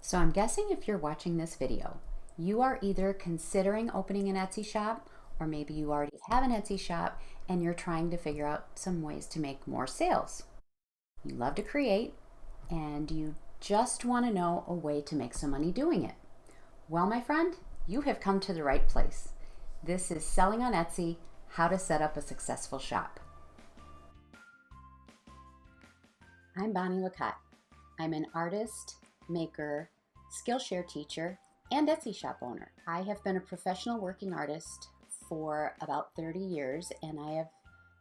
So I'm guessing if you're watching this video, you are either considering opening an Etsy shop, or maybe you already have an Etsy shop and you're trying to figure out some ways to make more sales. You love to create and you just want to know a way to make some money doing it. Well, my friend, you have come to the right place. This is Selling on Etsy, How to Set Up a Successful Shop. I'm Bonnie Lacotte. I'm an artist, maker, Skillshare teacher, and Etsy shop owner. I have been a professional working artist for about 30 years, and I have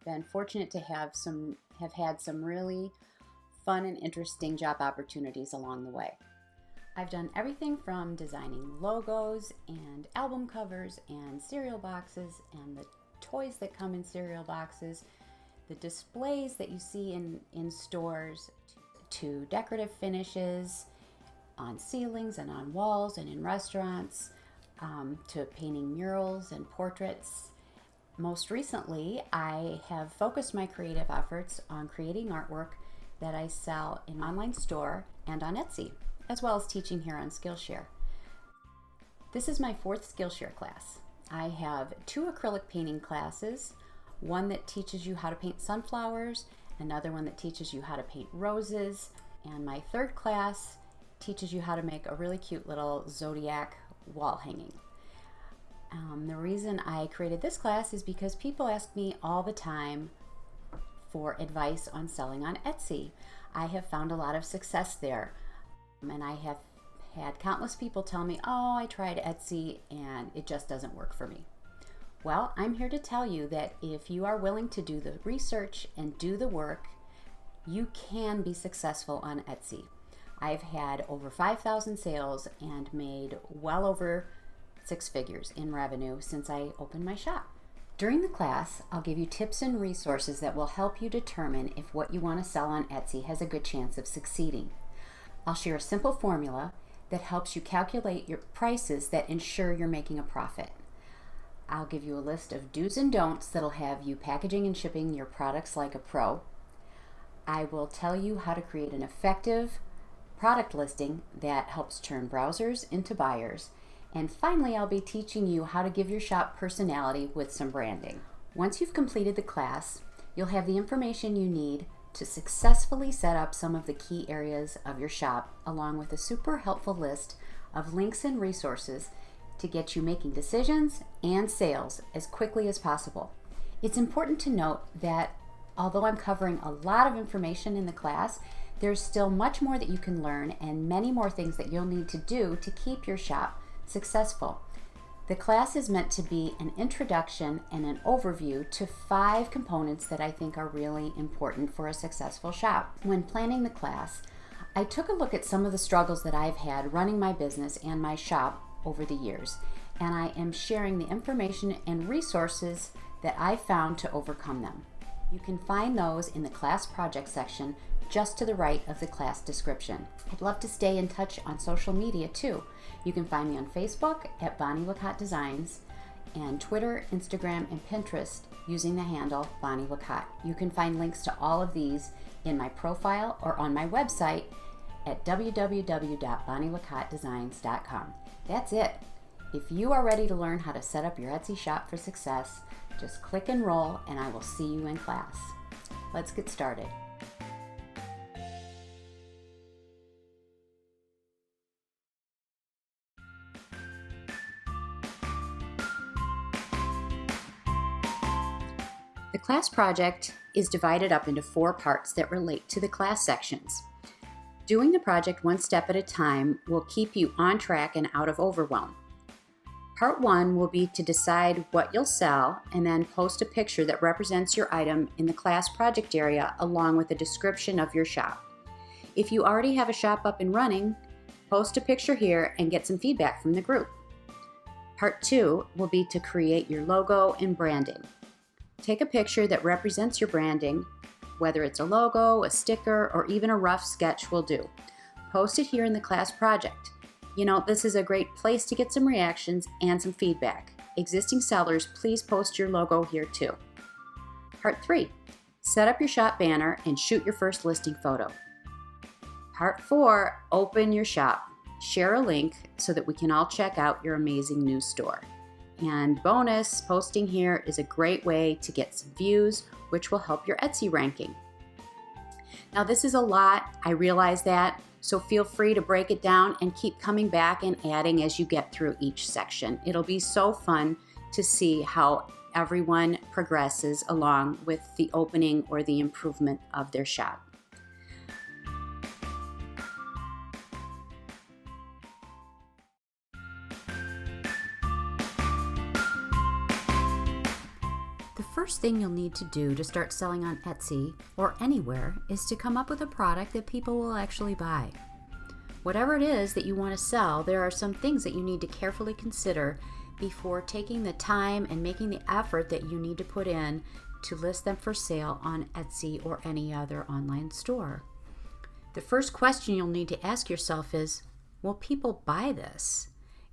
been fortunate to have had some really fun and interesting job opportunities along the way. I've done everything from designing logos and album covers and cereal boxes and the toys that come in cereal boxes, the displays that you see in stores, to decorative finishes on ceilings and on walls and in restaurants, to painting murals and portraits. Most recently, I have focused my creative efforts on creating artwork that I sell in an online store and on Etsy, as well as teaching here on Skillshare. This is my 4th Skillshare class. I have 2 acrylic painting classes, one that teaches you how to paint sunflowers, another one that teaches you how to paint roses, and my 3rd class teaches you how to make a really cute little zodiac wall hanging. The reason I created this class is because people ask me all the time for advice on selling on Etsy. I have found a lot of success there, and I have had countless people tell me, oh, I tried Etsy and it just doesn't work for me. Well, I'm here to tell you that if you are willing to do the research and do the work, you can be successful on Etsy. I've had over 5,000 sales and made well over 6 figures in revenue since I opened my shop. During the class, I'll give you tips and resources that will help you determine if what you want to sell on Etsy has a good chance of succeeding. I'll share a simple formula that helps you calculate your prices that ensure you're making a profit. I'll give you a list of do's and don'ts that'll have you packaging and shipping your products like a pro. I will tell you how to create an effective product listing that helps turn browsers into buyers. And finally, I'll be teaching you how to give your shop personality with some branding. Once you've completed the class, you'll have the information you need to successfully set up some of the key areas of your shop, along with a super helpful list of links and resources to get you making decisions and sales as quickly as possible. It's important to note that although I'm covering a lot of information in the class, there's still much more that you can learn and many more things that you'll need to do to keep your shop successful. The class is meant to be an introduction and an overview to 5 components that I think are really important for a successful shop. When planning the class, I took a look at some of the struggles that I've had running my business and my shop over the years, and I am sharing the information and resources that I found to overcome them. You can find those in the class project section just to the right of the class description. I'd love to stay in touch on social media too. You can find me on Facebook at Bonnie Lacotte Designs, and Twitter, Instagram, and Pinterest using the handle Bonnie Lacotte. You can find links to all of these in my profile or on my website at www.bonnielacottedesigns.com. That's it. If you are ready to learn how to set up your Etsy shop for success, just click and roll and I will see you in class. Let's get started. The class project is divided up into 4 parts that relate to the class sections. Doing the project one step at a time will keep you on track and out of overwhelm. Part 1 will be to decide what you'll sell and then post a picture that represents your item in the class project area along with a description of your shop. If you already have a shop up and running, post a picture here and get some feedback from the group. Part 2 will be to create your logo and branding. Take a picture that represents your branding, whether it's a logo, a sticker, or even a rough sketch will do. Post it here in the class project. You know, this is a great place to get some reactions and some feedback. Existing sellers, please post your logo here too. Part 3, set up your shop banner and shoot your first listing photo. Part 4, open your shop. share a link so that we can all check out your amazing new store. And bonus, posting here is a great way to get some views, which will help your Etsy ranking. Now this is a lot, I realize that, so feel free to break it down and keep coming back and adding as you get through each section. It'll be so fun to see how everyone progresses along with the opening or the improvement of their shop. The first thing you'll need to do to start selling on Etsy or anywhere is to come up with a product that people will actually buy. Whatever it is that you want to sell, there are some things that you need to carefully consider before taking the time and making the effort that you need to put in to list them for sale on Etsy or any other online store. The first question you'll need to ask yourself is, will people buy this?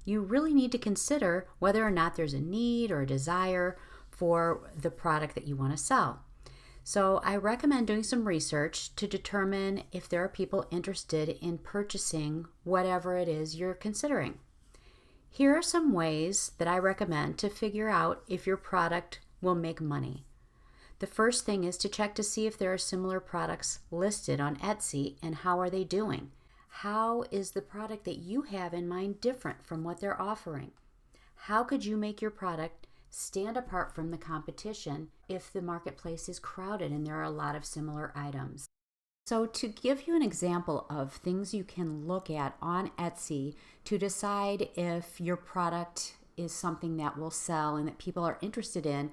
You really need to consider whether or not there's a need or a desire for the product that you want to sell. So I recommend doing some research to determine if there are people interested in purchasing whatever it is you're considering. Here are some ways that I recommend to figure out if your product will make money. The first thing is to check to see if there are similar products listed on Etsy and how are they doing. How is the product that you have in mind different from what they're offering? How could you make your product stand apart from the competition if the marketplace is crowded and there are a lot of similar items? So to give you an example of things you can look at on Etsy to decide if your product is something that will sell and that people are interested in,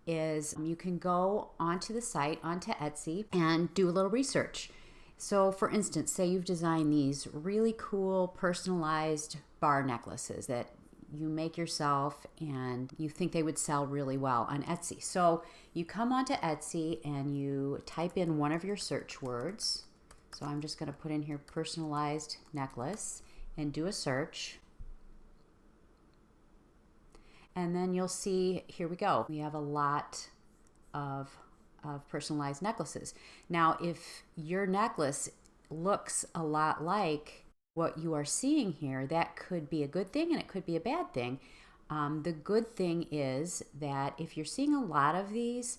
is you can go onto the site, onto Etsy, and do a little research. So for instance, say you've designed these really cool personalized bar necklaces that you make yourself and you think they would sell really well on Etsy. So you come onto Etsy and you type in one of your search words. So I'm just going to put in here personalized necklace and do a search. And then you'll see, here we go. We have a lot of personalized necklaces. Now, if your necklace looks a lot like what you are seeing here, that could be a good thing and it could be a bad thing. The good thing is that if you're seeing a lot of these,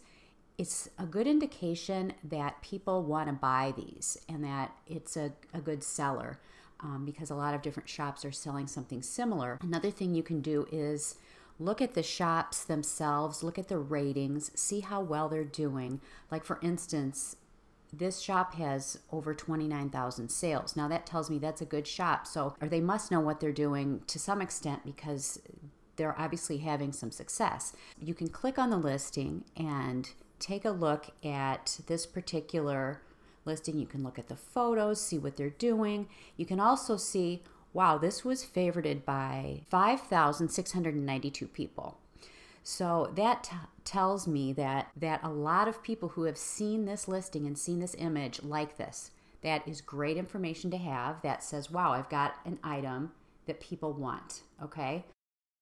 it's a good indication that people want to buy these and that it's a good seller because a lot of different shops are selling something similar. Another thing you can do is look at the shops themselves, look at the ratings, see how well they're doing. Like for instance, this shop has over 29,000 sales. Now that tells me that's a good shop. Or they must know what they're doing to some extent because they're obviously having some success. You can click on the listing and take a look at this particular listing. You can look at the photos, see what they're doing. You can also see, wow, this was favorited by 5,692 people. So that tells me that a lot of people who have seen this listing and seen this image like this. That is great information to have that says, wow, I've got an item that people want, okay?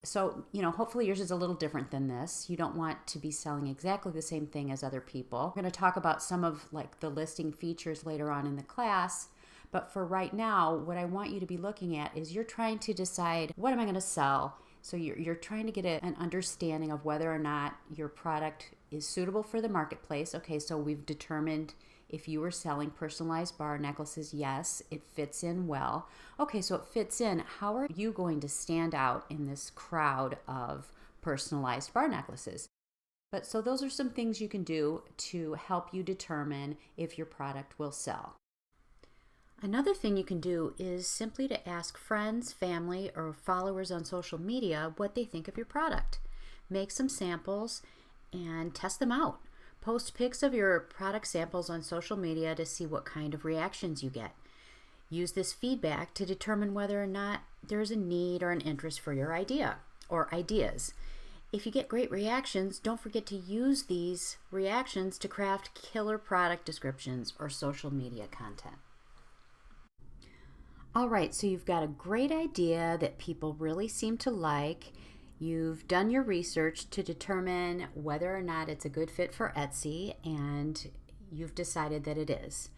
So, hopefully yours is a little different than this. You don't want to be selling exactly the same thing as other people. We're going to talk about some of the listing features later on in the class. But for right now, what I want you to be looking at is you're trying to decide, what am I going to sell? So you're trying to get an understanding of whether or not your product is suitable for the marketplace. Okay, so we've determined if you were selling personalized bar necklaces, yes, it fits in well. Okay, so it fits in. How are you going to stand out in this crowd of personalized bar necklaces? So those are some things you can do to help you determine if your product will sell. Another thing you can do is simply to ask friends, family, or followers on social media what they think of your product. Make some samples and test them out. Post pics of your product samples on social media to see what kind of reactions you get. Use this feedback to determine whether or not there's a need or an interest for your idea or ideas. If you get great reactions, don't forget to use these reactions to craft killer product descriptions or social media content. All right, so you've got a great idea that people really seem to like. You've done your research to determine whether or not it's a good fit for Etsy, and you've decided that it is.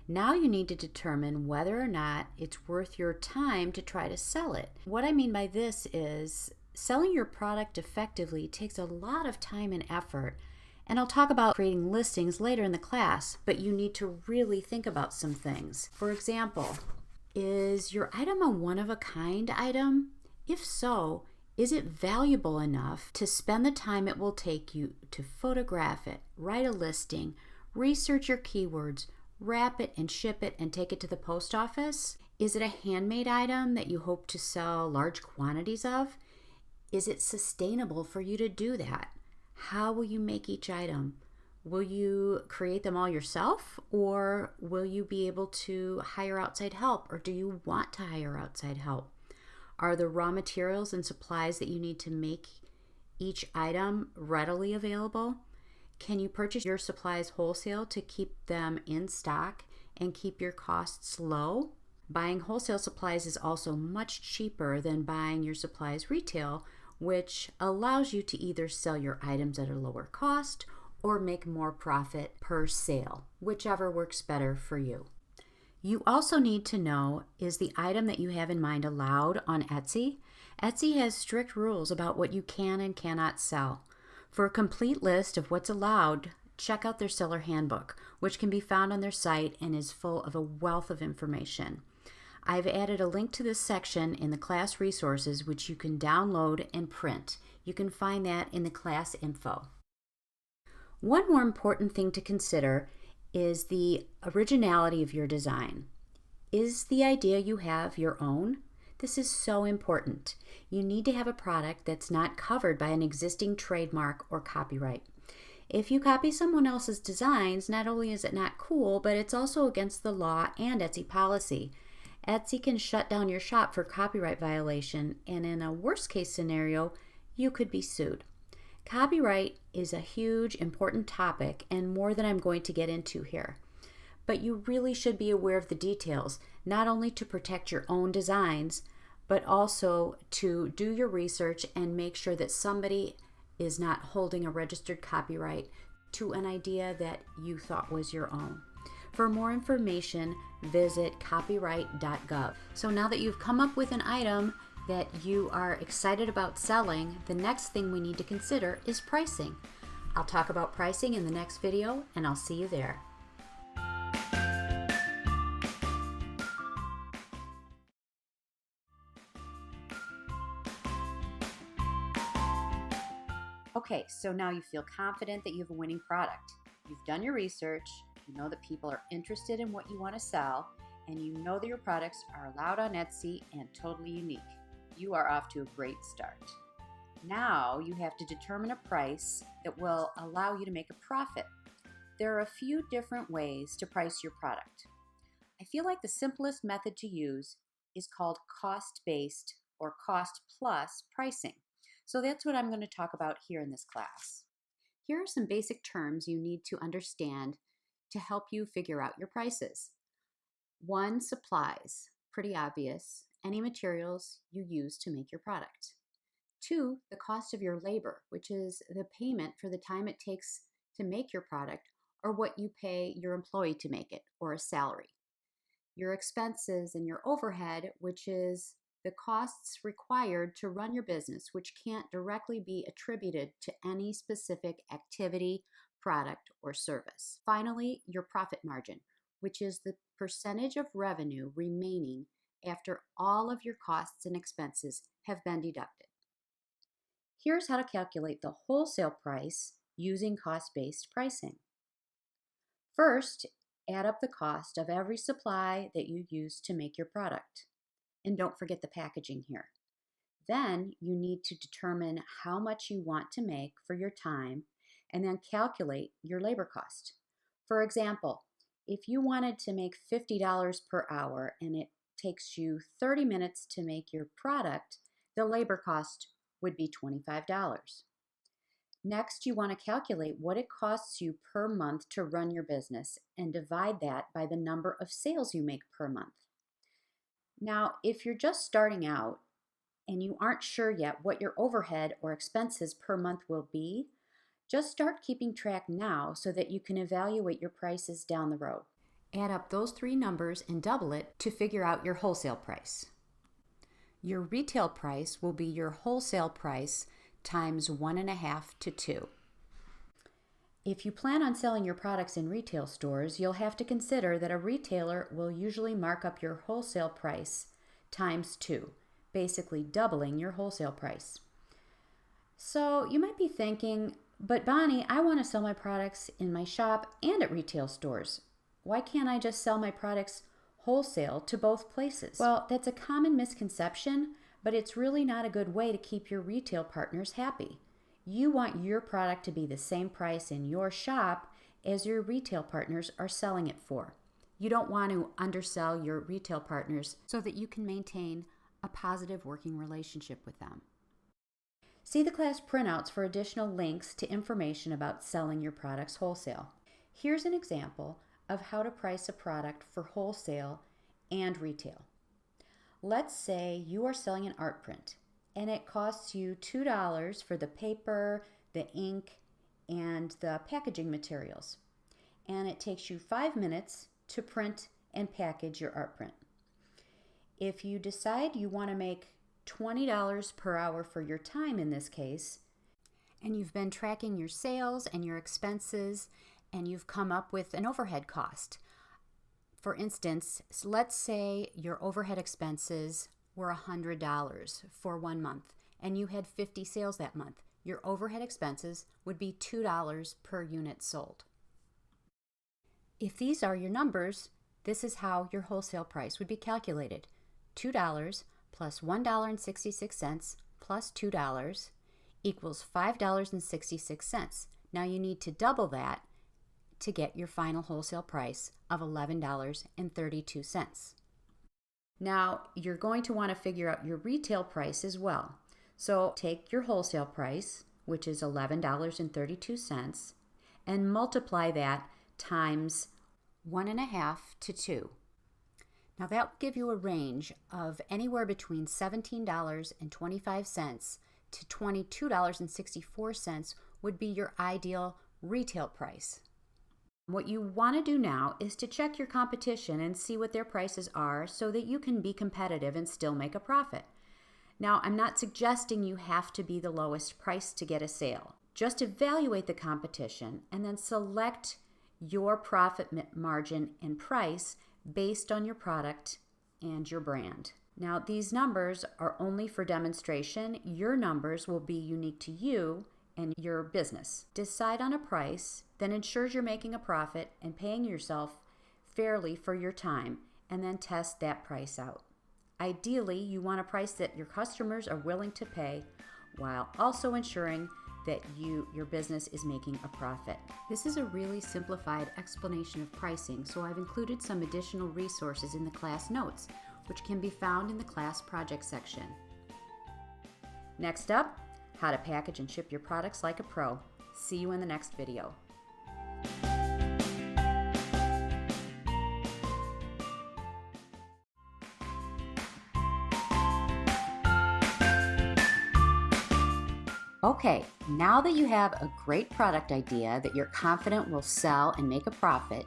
Now you need to determine whether or not it's worth your time to try to sell it. What I mean by this is selling your product effectively takes a lot of time and effort. And I'll talk about creating listings later in the class, but you need to really think about some things. For example, is your item a one-of-a-kind item? If so, is it valuable enough to spend the time it will take you to photograph it, write a listing, research your keywords, wrap it and ship it and take it to the post office? Is it a handmade item that you hope to sell large quantities of? Is it sustainable for you to do that? How will you make each item? Will you create them all yourself, or will you be able to hire outside help, or do you want to hire outside help? Are the raw materials and supplies that you need to make each item readily available? Can you purchase your supplies wholesale to keep them in stock and keep your costs low? Buying wholesale supplies is also much cheaper than buying your supplies retail, which allows you to either sell your items at a lower cost or make more profit per sale, whichever works better for you. You also need to know, is the item that you have in mind allowed on Etsy? Etsy has strict rules about what you can and cannot sell. For a complete list of what's allowed, check out their seller handbook, which can be found on their site and is full of a wealth of information. I've added a link to this section in the class resources, which you can download and print. You can find that in the class info. One more important thing to consider is the originality of your design. Is the idea you have your own? This is so important. You need to have a product that's not covered by an existing trademark or copyright. If you copy someone else's designs, not only is it not cool, but it's also against the law and Etsy policy. Etsy can shut down your shop for copyright violation, and in a worst case scenario, you could be sued. Copyright is a huge, important topic and more than I'm going to get into here. But you really should be aware of the details, not only to protect your own designs, but also to do your research and make sure that somebody is not holding a registered copyright to an idea that you thought was your own. For more information, visit copyright.gov. So now that you've come up with an item that you are excited about selling, the next thing we need to consider is pricing. I'll talk about pricing in the next video, and I'll see you there. Okay, so now you feel confident that you have a winning product. You've done your research, you know that people are interested in what you want to sell, and you know that your products are allowed on Etsy and totally unique. You are off to a great start. Now you have to determine a price that will allow you to make a profit. There are a few different ways to price your product. I feel like the simplest method to use is called cost-based or cost-plus pricing. So that's what I'm going to talk about here in this class. Here are some basic terms you need to understand to help you figure out your prices. 1, supplies, pretty obvious, any materials you use to make your product. 2, the cost of your labor, which is the payment for the time it takes to make your product or what you pay your employee to make it, or a salary. Your expenses and your overhead, which is the costs required to run your business, which can't directly be attributed to any specific activity, product, or service. Finally, your profit margin, which is the percentage of revenue remaining after all of your costs and expenses have been deducted. Here's how to calculate the wholesale price using cost-based pricing. First, add up the cost of every supply that you use to make your product. And don't forget the packaging here. Then you need to determine how much you want to make for your time and then calculate your labor cost. For example, if you wanted to make $50 per hour and it takes you 30 minutes to make your product, the labor cost would be $25. Next, you want to calculate what it costs you per month to run your business and divide that by the number of sales you make per month. Now, if you're just starting out and you aren't sure yet what your overhead or expenses per month will be, just start keeping track now so that you can evaluate your prices down the road. Add up those three numbers and double it to figure out your wholesale price. Your retail price will be your wholesale price times 1.5 to 2. If you plan on selling your products in retail stores, you'll have to consider that a retailer will usually mark up your wholesale price times 2, basically doubling your wholesale price. So you might be thinking, but Bonnie, I want to sell my products in my shop and at retail stores. Why can't I just sell my products wholesale to both places? Well, that's a common misconception, but it's really not a good way to keep your retail partners happy. You want your product to be the same price in your shop as your retail partners are selling it for. You don't want to undersell your retail partners so that you can maintain a positive working relationship with them. See the class printouts for additional links to information about selling your products wholesale. Here's an example of how to price a product for wholesale and retail. Let's say you are selling an art print and it costs you $2 for the paper, the ink, and the packaging materials. And it takes you 5 minutes to print and package your art print. If you decide you want to make $20 per hour for your time in this case, and you've been tracking your sales and your expenses, and you've come up with an overhead cost. For instance, let's say your overhead expenses were $100 for 1 month, and you had 50 sales that month. Your overhead expenses would be $2 per unit sold. If these are your numbers, this is how your wholesale price would be calculated. $2 plus $1.66 plus $2 equals $5.66. Now you need to double that to get your final wholesale price of $11.32. Now you're going to want to figure out your retail price as well. So take your wholesale price, which is $11.32, and multiply that times 1.5 to 2. Now that will give you a range of anywhere between $17.25 to $22.64 would be your ideal retail price. What you want to do now is to check your competition and see what their prices are so that you can be competitive and still make a profit. Now, I'm not suggesting you have to be the lowest price to get a sale. Just evaluate the competition and then select your profit margin and price based on your product and your brand. Now, these numbers are only for demonstration. Your numbers will be unique to you and your business. Decide on a price, then ensures you're making a profit and paying yourself fairly for your time, and then test that price out. Ideally, you want a price that your customers are willing to pay while also ensuring that your business is making a profit. This is a really simplified explanation of pricing, so I've included some additional resources in the class notes, which can be found in the class project section. Next up, how to package and ship your products like a pro. See you in the next video. Okay, now that you have a great product idea that you're confident will sell and make a profit,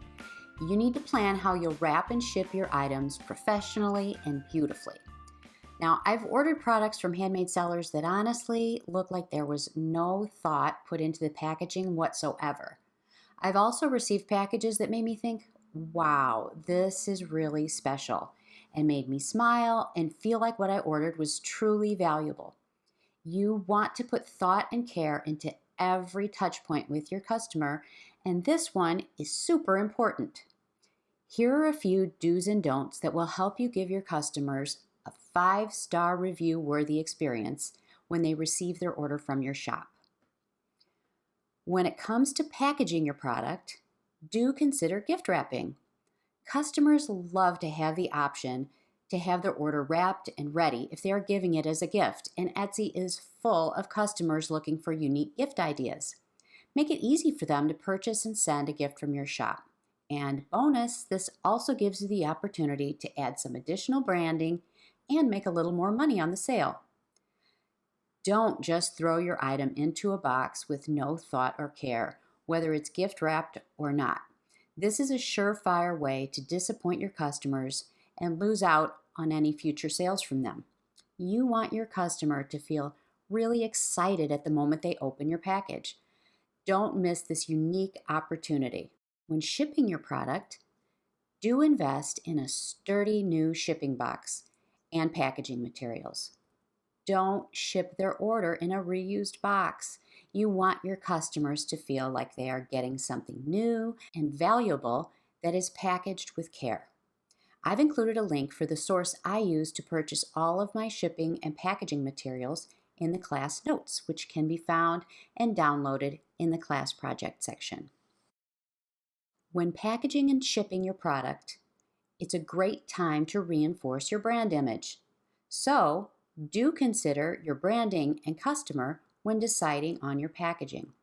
you need to plan how you'll wrap and ship your items professionally and beautifully. Now, I've ordered products from handmade sellers that honestly look like there was no thought put into the packaging whatsoever. I've also received packages that made me think, wow, this is really special, and made me smile and feel like what I ordered was truly valuable. You want to put thought and care into every touch point with your customer, and this one is super important. Here are a few do's and don'ts that will help you give your customers a 5-star review worthy experience when they receive their order from your shop. When it comes to packaging your product, do consider gift wrapping. Customers love to have the option to have their order wrapped and ready if they are giving it as a gift, and Etsy is full of customers looking for unique gift ideas. Make it easy for them to purchase and send a gift from your shop. And bonus, this also gives you the opportunity to add some additional branding and make a little more money on the sale. Don't just throw your item into a box with no thought or care, whether it's gift wrapped or not. This is a surefire way to disappoint your customers and lose out on any future sales from them. You want your customer to feel really excited at the moment they open your package. Don't miss this unique opportunity. When shipping your product, do invest in a sturdy new shipping box and packaging materials. Don't ship their order in a reused box. You want your customers to feel like they are getting something new and valuable that is packaged with care. I've included a link for the source I use to purchase all of my shipping and packaging materials in the class notes, which can be found and downloaded in the class project section. When packaging and shipping your product, it's a great time to reinforce your brand image. So, do consider your branding and customer when deciding on your packaging.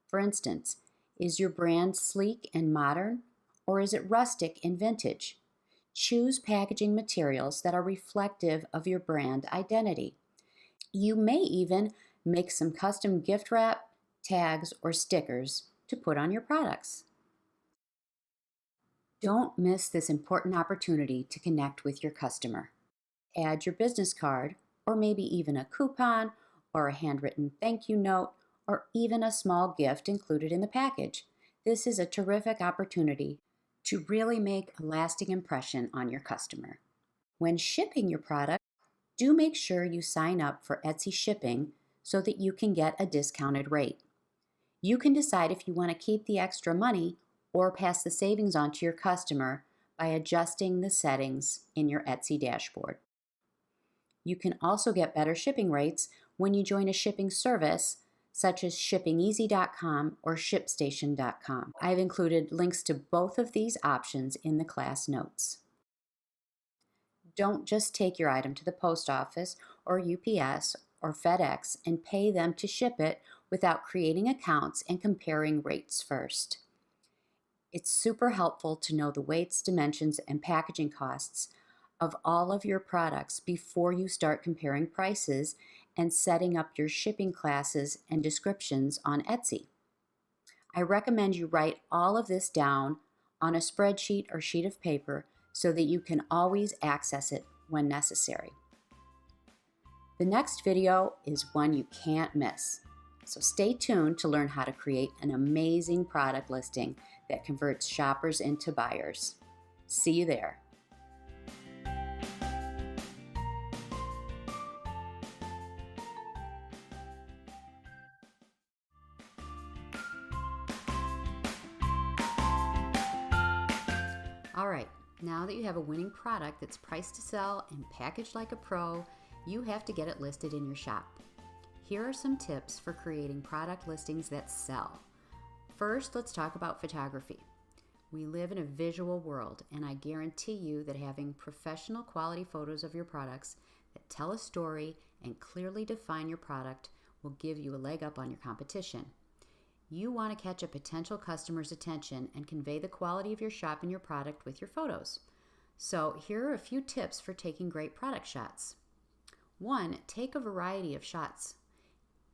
For instance, is your brand sleek and modern, or is it rustic and vintage? Choose packaging materials that are reflective of your brand identity. You may even make some custom gift wrap, tags, or stickers to put on your products. Don't miss this important opportunity to connect with your customer. Add your business card, or maybe even a coupon, or a handwritten thank you note, or even a small gift included in the package. This is a terrific opportunity to really make a lasting impression on your customer. When shipping your product, do make sure you sign up for Etsy shipping so that you can get a discounted rate. You can decide if you want to keep the extra money or pass the savings on to your customer by adjusting the settings in your Etsy dashboard. You can also get better shipping rates when you join a shipping service such as shippingeasy.com or shipstation.com. I've included links to both of these options in the class notes. Don't just take your item to the post office or UPS or FedEx and pay them to ship it without creating accounts and comparing rates first. It's super helpful to know the weights, dimensions, and packaging costs of all of your products before you start comparing prices and setting up your shipping classes and descriptions on Etsy. I recommend you write all of this down on a spreadsheet or sheet of paper so that you can always access it when necessary. The next video is one you can't miss, so stay tuned to learn how to create an amazing product listing that converts shoppers into buyers. See you there. All right, now that you have a winning product that's priced to sell and packaged like a pro, you have to get it listed in your shop. Here are some tips for creating product listings that sell. First, let's talk about photography. We live in a visual world, and I guarantee you that having professional quality photos of your products that tell a story and clearly define your product will give you a leg up on your competition. You want to catch a potential customer's attention and convey the quality of your shop and your product with your photos. So here are a few tips for taking great product shots. 1, take a variety of shots.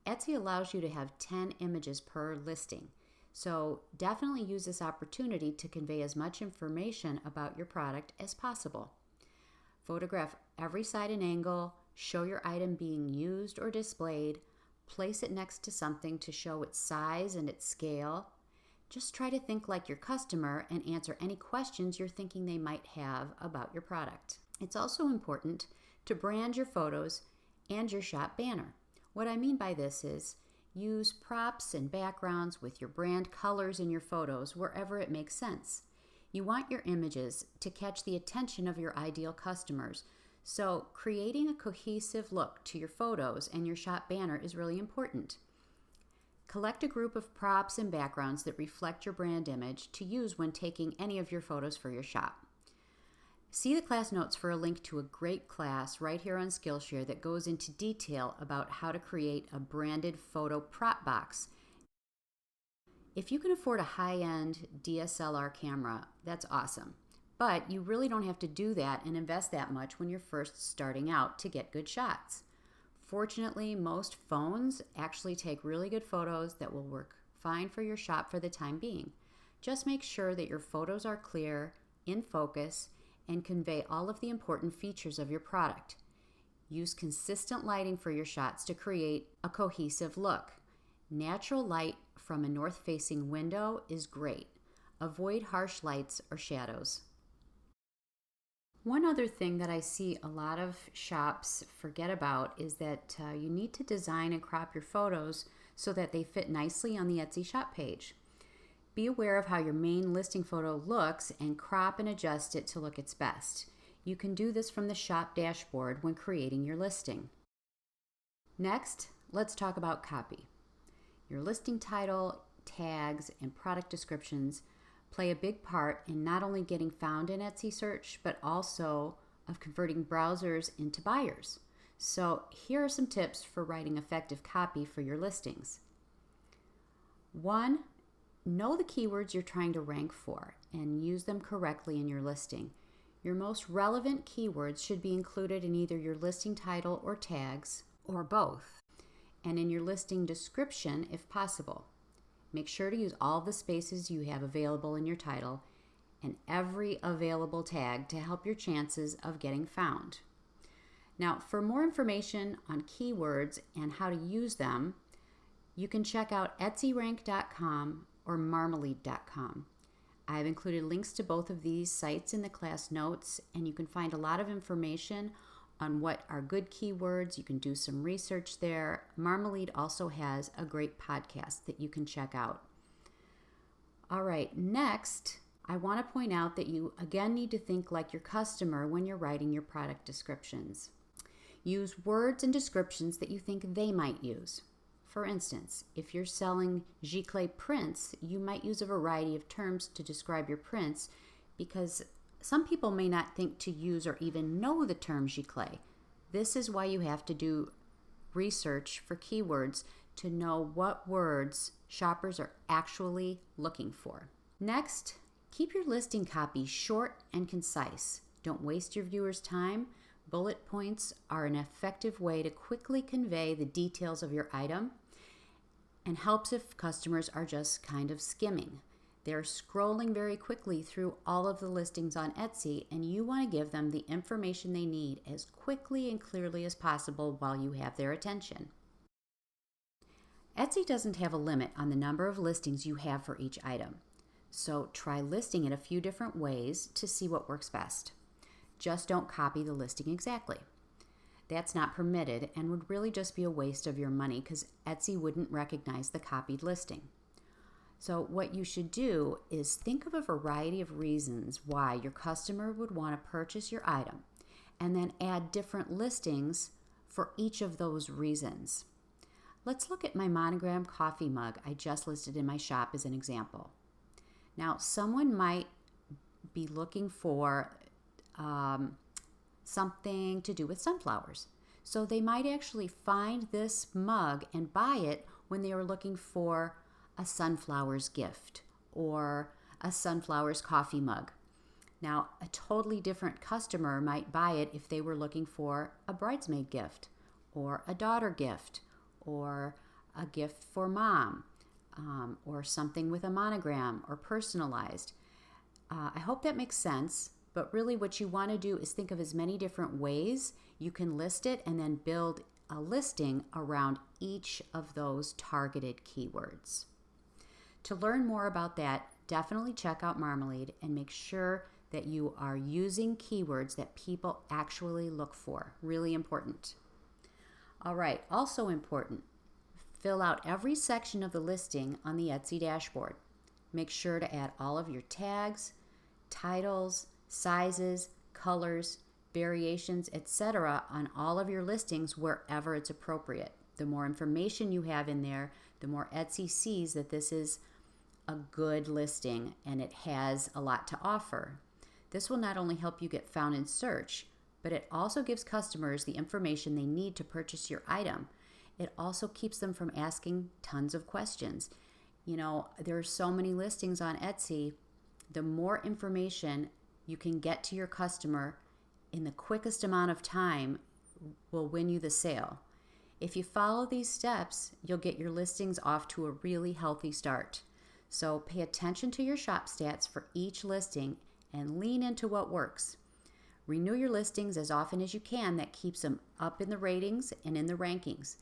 Etsy allows you to have 10 images per listing, so definitely use this opportunity to convey as much information about your product as possible. Photograph every side and angle, show your item being used or displayed, place it next to something to show its size and its scale. Just try to think like your customer and answer any questions you're thinking they might have about your product. It's also important to brand your photos and your shop banner. What I mean by this is use props and backgrounds with your brand colors in your photos wherever it makes sense. You want your images to catch the attention of your ideal customers, so creating a cohesive look to your photos and your shop banner is really important. Collect a group of props and backgrounds that reflect your brand image to use when taking any of your photos for your shop. See the class notes for a link to a great class right here on Skillshare that goes into detail about how to create a branded photo prop box. If you can afford a high-end DSLR camera, that's awesome. But you really don't have to do that and invest that much when you're first starting out to get good shots. Fortunately, most phones actually take really good photos that will work fine for your shop for the time being. Just make sure that your photos are clear, in focus, and convey all of the important features of your product. Use consistent lighting for your shots to create a cohesive look. Natural light from a north-facing window is great. Avoid harsh lights or shadows. One other thing that I see a lot of shops forget about is that you need to design and crop your photos so that they fit nicely on the Etsy shop page. Be aware of how your main listing photo looks and crop and adjust it to look its best. You can do this from the shop dashboard when creating your listing. Next, let's talk about copy. Your listing title, tags, and product descriptions play a big part in not only getting found in Etsy search, but also of converting browsers into buyers. So here are some tips for writing effective copy for your listings. 1, know the keywords you're trying to rank for and use them correctly in your listing. Your most relevant keywords should be included in either your listing title or tags, or both, and in your listing description if possible. Make sure to use all the spaces you have available in your title and every available tag to help your chances of getting found. Now, for more information on keywords and how to use them, you can check out etsyrank.com or marmalade.com. I've included links to both of these sites in the class notes, and you can find a lot of information on what are good keywords. You can do some research there. Marmalade also has a great podcast that you can check out. All right, next, I want to point out that you again need to think like your customer when you're writing your product descriptions. Use words and descriptions that you think they might use. For instance, if you're selling giclée prints, you might use a variety of terms to describe your prints because some people may not think to use or even know the term giclée. This is why you have to do research for keywords to know what words shoppers are actually looking for. Next, keep your listing copy short and concise. Don't waste your viewers' time. Bullet points are an effective way to quickly convey the details of your item and helps if customers are just kind of skimming. They're scrolling very quickly through all of the listings on Etsy, and you want to give them the information they need as quickly and clearly as possible while you have their attention. Etsy doesn't have a limit on the number of listings you have for each item, so try listing it a few different ways to see what works best. Just don't copy the listing exactly. That's not permitted and would really just be a waste of your money because Etsy wouldn't recognize the copied listing. So what you should do is think of a variety of reasons why your customer would want to purchase your item and then add different listings for each of those reasons. Let's look at my monogram coffee mug I just listed in my shop as an example. Now, someone might be looking for something to do with sunflowers. So they might actually find this mug and buy it when they were looking for a sunflowers gift or a sunflowers coffee mug. Now, a totally different customer might buy it if they were looking for a bridesmaid gift or a daughter gift or a gift for mom or something with a monogram or personalized. I hope that makes sense. But really what you want to do is think of as many different ways you can list it and then build a listing around each of those targeted keywords. To learn more about that, definitely check out Marmalade and make sure that you are using keywords that people actually look for. Really important. All right, also important, fill out every section of the listing on the Etsy dashboard. Make sure to add all of your tags, titles, sizes, colors, variations, etc. on all of your listings wherever it's appropriate. The more information you have in there, the more Etsy sees that this is a good listing and it has a lot to offer. This will not only help you get found in search, but it also gives customers the information they need to purchase your item. It also keeps them from asking tons of questions. You know, there are so many listings on Etsy. The more information you can get to your customer in the quickest amount of time will win you the sale. If you follow these steps, you'll get your listings off to a really healthy start. So pay attention to your shop stats for each listing and lean into what works. Renew your listings as often as you can. That keeps them up in the ratings and in the rankings.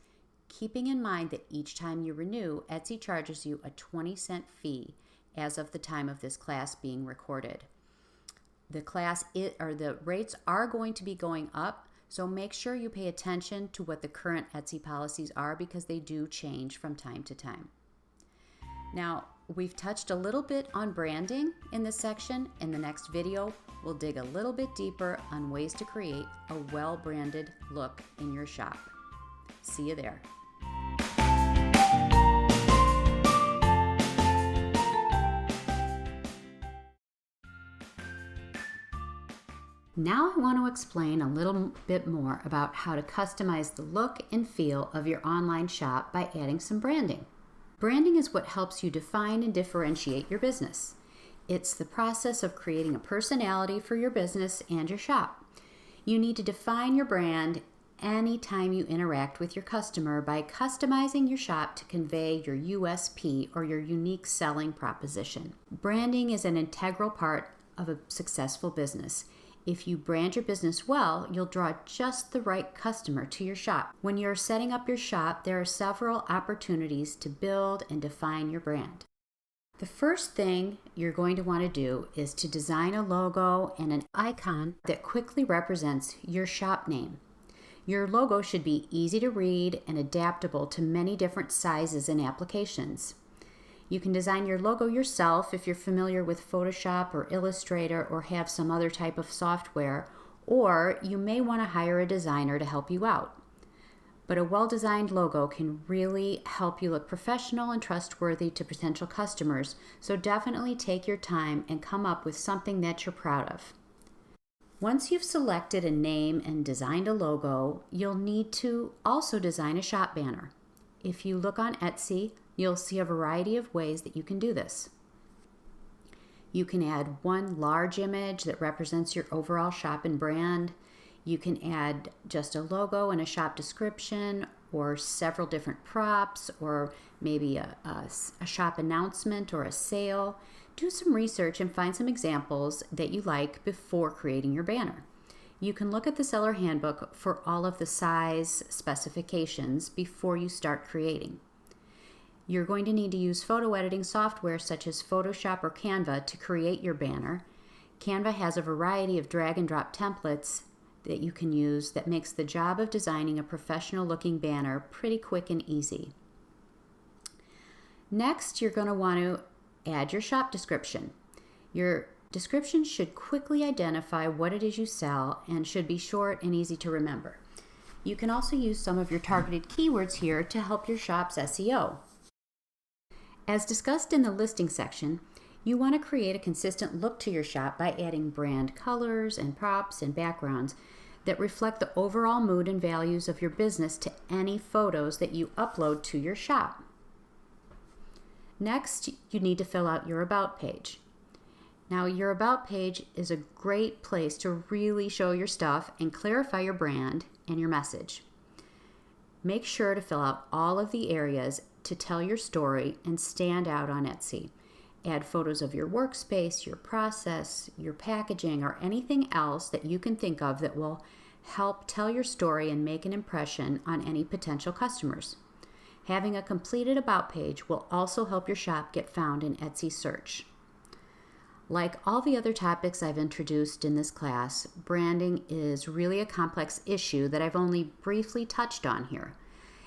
Keeping in mind that each time you renew, Etsy charges you a 20-cent fee as of the time of this class being recorded. The rates are going to be going up, so make sure you pay attention to what the current Etsy policies are because they do change from time to time. Now, we've touched a little bit on branding in this section. In the next video, we'll dig a little bit deeper on ways to create a well-branded look in your shop. See you there. Now I want to explain a little bit more about how to customize the look and feel of your online shop by adding some branding. Branding is what helps you define and differentiate your business. It's the process of creating a personality for your business and your shop. You need to define your brand anytime you interact with your customer by customizing your shop to convey your USP or your unique selling proposition. Branding is an integral part of a successful business. If you brand your business well, you'll draw just the right customer to your shop. When you're setting up your shop, there are several opportunities to build and define your brand. The first thing you're going to want to do is to design a logo and an icon that quickly represents your shop name. Your logo should be easy to read and adaptable to many different sizes and applications. You can design your logo yourself if you're familiar with Photoshop or Illustrator or have some other type of software, or you may want to hire a designer to help you out. But a well-designed logo can really help you look professional and trustworthy to potential customers, so definitely take your time and come up with something that you're proud of. Once you've selected a name and designed a logo, you'll need to also design a shop banner. If you look on Etsy, you'll see a variety of ways that you can do this. You can add one large image that represents your overall shop and brand. You can add just a logo and a shop description, or several different props, or maybe a shop announcement or a sale. Do some research and find some examples that you like before creating your banner. You can look at the seller handbook for all of the size specifications before you start creating. You're going to need to use photo editing software such as Photoshop or Canva to create your banner. Canva has a variety of drag and drop templates that you can use that makes the job of designing a professional looking banner pretty quick and easy. Next, you're going to want to add your shop description. Your description should quickly identify what it is you sell and should be short and easy to remember. You can also use some of your targeted keywords here to help your shop's SEO. As discussed in the listing section, you want to create a consistent look to your shop by adding brand colors and props and backgrounds that reflect the overall mood and values of your business to any photos that you upload to your shop. Next, you need to fill out your About page. Now, your About page is a great place to really show your stuff and clarify your brand and your message. Make sure to fill out all of the areas to tell your story and stand out on Etsy. Add photos of your workspace, your process, your packaging, or anything else that you can think of that will help tell your story and make an impression on any potential customers. Having a completed About page will also help your shop get found in Etsy search. Like all the other topics I've introduced in this class, branding is really a complex issue that I've only briefly touched on here.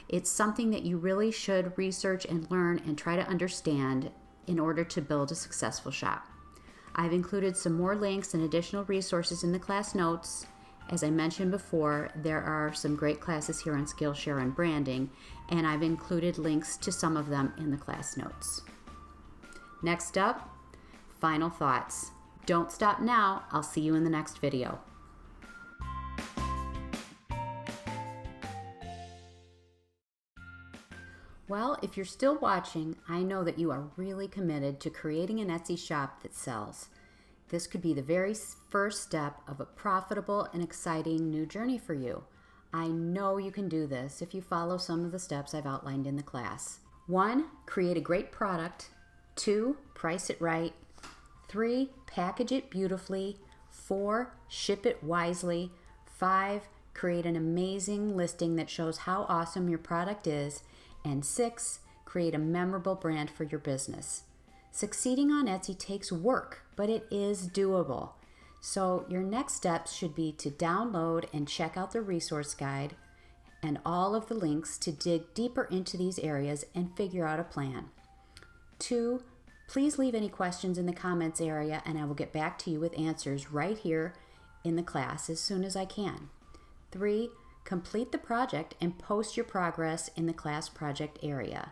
It's something that you really should research and learn and try to understand in order to build a successful shop. I've included some more links and additional resources in the class notes. As I mentioned before, there are some great classes here on Skillshare and branding, and I've included links to some of them in the class notes. Next up, final thoughts. Don't stop now. I'll see you in the next video. Well, if you're still watching, I know that you are really committed to creating an Etsy shop that sells. This could be the very first step of a profitable and exciting new journey for you. I know you can do this if you follow some of the steps I've outlined in the class. 1, create a great product 2, price it right. 3, package it beautifully. 4, ship it wisely. 5, create an amazing listing that shows how awesome your product is. And 6, create a memorable brand for your business. Succeeding on Etsy takes work, but it is doable. So your next steps should be to download and check out the resource guide and all of the links to dig deeper into these areas and figure out a plan. 2, please leave any questions in the comments area and I will get back to you with answers right here in the class as soon as I can. 3, complete the project and post your progress in the class project area.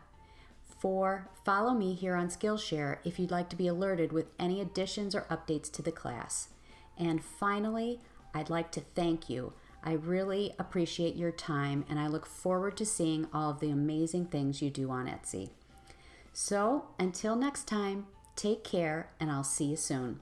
4, follow me here on Skillshare if you'd like to be alerted with any additions or updates to the class. And finally, I'd like to thank you. I really appreciate your time and I look forward to seeing all of the amazing things you do on Etsy. So until next time, take care and I'll see you soon.